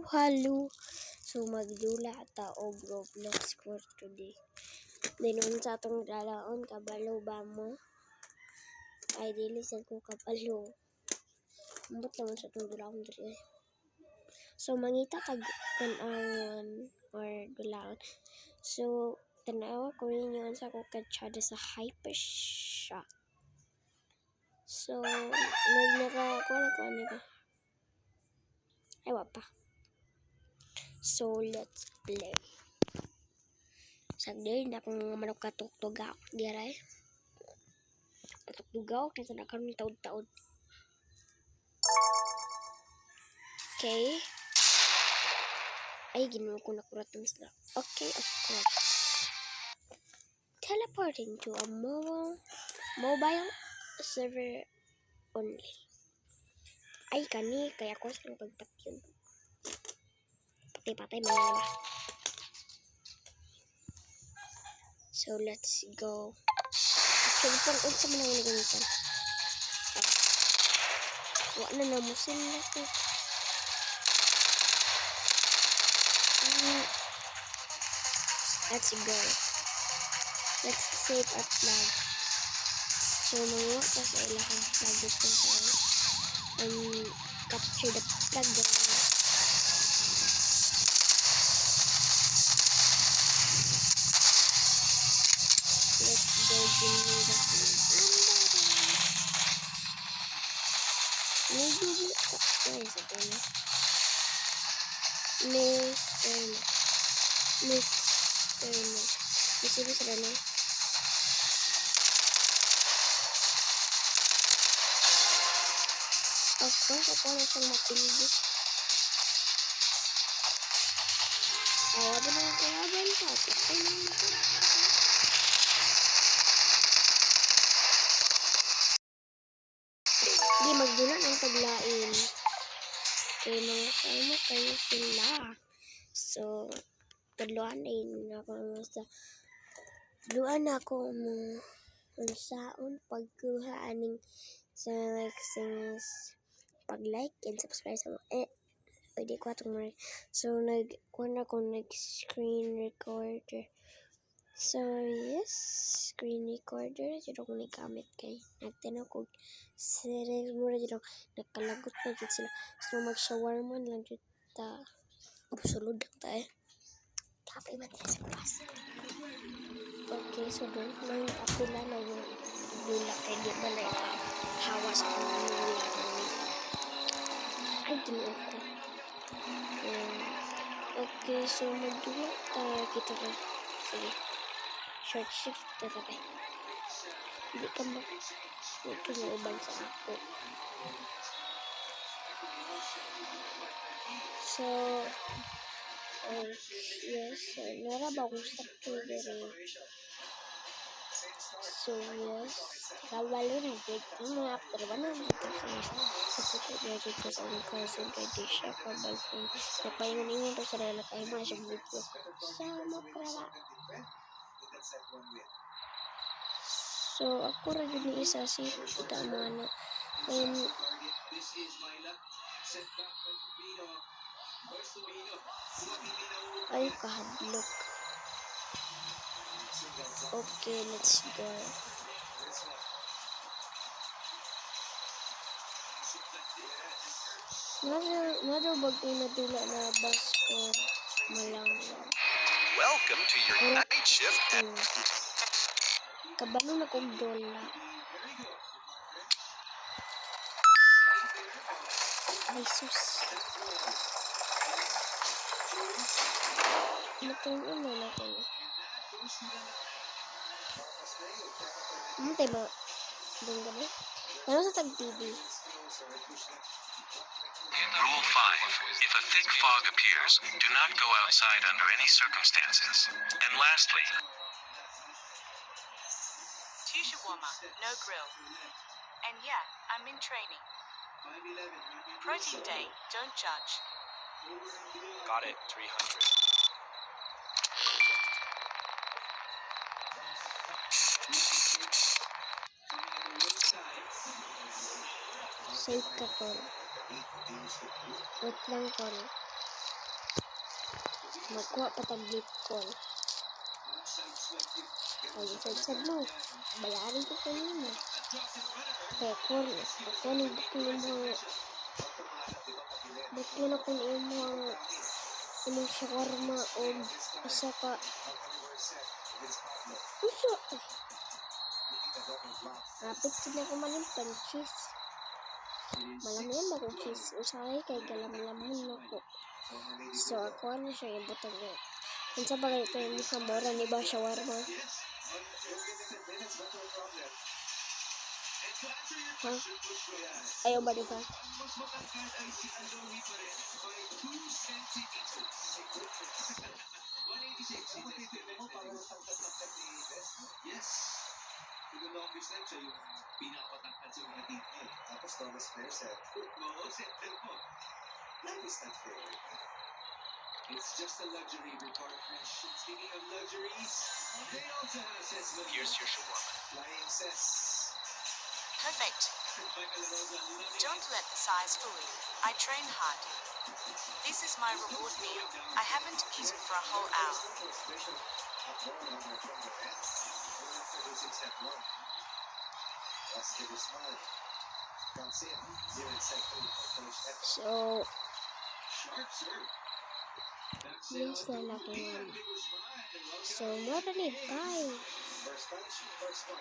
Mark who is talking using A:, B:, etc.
A: Halo. So magdula ta og Roblox for today. Then unsa atong dalaon kabalo ba mo? Ay dili sad ko kabalo. Ambot lang sa atong dalaon diri. So mangita kag tan-awon or dulaon. So tan-awa ko ninyo unsa ko katsada sa Hypershock. So naka ko ano ba? Ay pa. So let's play. Sagday na akong manok katugtugaw diray. Katugtugaw kasi na karon taud-taud. Okay. Ay ginuo ko na kuratong sila. Okay, of course. Teleporting to a mobile server only. Ay kani kaya ko sa pagpatyon. Patay-patay man ba. So let's go. So pang unsa man ang gamitan. Wa na mo sila ko. Let's go. Let's save our flag. So mga ka sa ilahang flag dito tayo. Capture the flag guys. Let's go give me the maybe where is it going? Mr. Of course, ako na siyang mapildi. Awa ba na kalaban ka? Patay na ito. Di magdula ng taglain. Kaya mga sama kayo sila. So, tadluan na ako sa duan ako mo unsaon pagkuha aning sa pag-like and subscribe sa pwede ko atong so nag-screen recorder. So yes, screen recorder jud ko nagamit kay nagtanaw ko series mura jud nakalagot na jud sila. So mag-shawarma lang jud ta. Sulod lang ta Kape ba tayo sa class? Okay, so doon lang ako na yung dula kay di ba na hawa sa mga dula ay tinuod ko. Okay, so magdula tayo kita ba? Sige. Short shift na tayo. Hindi ka mauban sa ako. So yes, nara ba akong structure dere? So yes, kabalo na dito. Mga after 100 kasi ko dito sa ang cousin kay Disha kabalo. Napaingon-ingon to sa rela kay mo siya video. Sama para. So ako ra gyud ni isa si kita mo ano. Ay kahadlok. Okay, let's go. Nado bag inadula na bus ko malangwa.
B: Welcome to your night shift at
A: kabalo na kong dola. Ay sus. Matulog na natin. Mantay ba? Doon gani? Ano sa tag-TV?
B: Rule 5. If a thick fog appears, do not go outside under any circumstances. And lastly,
C: Tisha warmer, no grill. And yeah, I'm in training. Protein day, don't judge.
B: got it, 300.
A: Save ka tol. Wait lang tol. Magkuha pa tag-lip call. Ay, sad mo. Bayarin ko kayo mo. Kaya ako nagbukin yung mga bukin ako na yung mga imong shawarma o isa ka uso. Rapid sila ko malimpan cheese. Malamihan ba kong cheese? Usay kay galam-lamon ako. So ako na siya ibutang niya. Unsa ba kayo mo sa mora ni ba shawarma? Ha? Ayaw ba di ka?
B: Here's your shawarma.
C: Perfect. Don't let the size fool you. I train hard. This is my reward meal. I haven't eaten for a whole hour.
A: So yes na laki nga. So mora ni bye.